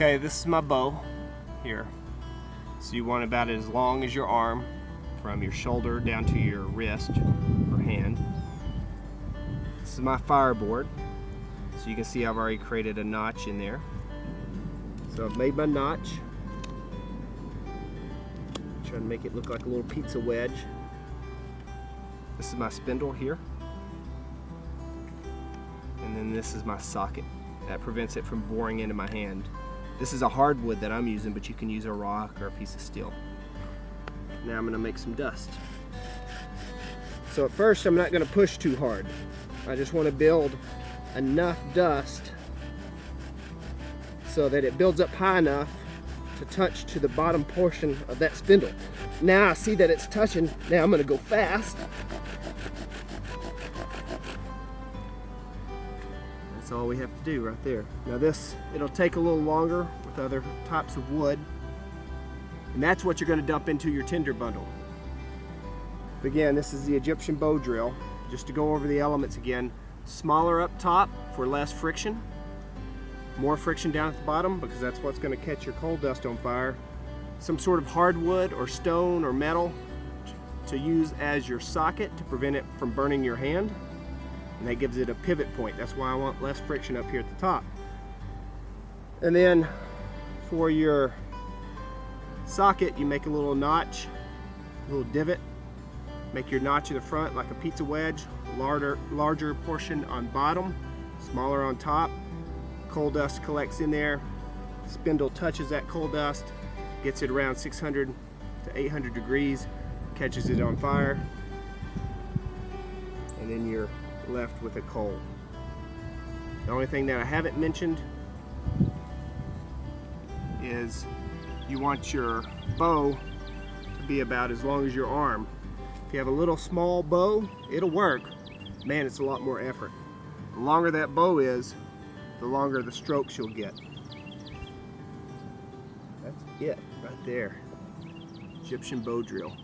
Okay, this is my bow here. So you want about as long as your arm, from your shoulder down to your wrist or hand. This is my fireboard. So you can see I've already created a notch in there. So I've made my notch. Trying to make it look like a little pizza wedge. This is my spindle here. And then this is my socket. That prevents it from boring into my hand. This is a hardwood that I'm using, but you can use a rock or a piece of steel. Now I'm going to make some dust. So at first I'm not going to push too hard. I just want to build enough dust so that it builds up high enough to touch to the bottom portion of that spindle. Now I see that it's touching. Now I'm going to go fast. That's all we have to do right there. Now this, it'll take a little longer with other types of wood. And that's what you're going to dump into your tinder bundle. Again, this is the Egyptian bow drill. Just to go over the elements again, smaller up top for less friction. More friction down at the bottom because that's what's going to catch your coal dust on fire. Some sort of hardwood or stone or metal to use as your socket to prevent it from burning your hand. And that gives it a pivot point. That's why I want less friction up here at the top. And then for your socket, you make a little notch, a little divot. Make your notch in the front like a pizza wedge, larger portion on bottom, smaller on top. Coal dust collects in there. Spindle touches that coal dust, gets it around 600 to 800 degrees, catches it on fire, and then you're left with a coal. The only thing that I haven't mentioned is you want your bow to be about as long as your arm. If you have a little small bow, it'll work. Man, it's a lot more effort. The longer that bow is, the longer the strokes you'll get. That's it right there. Egyptian bow drill.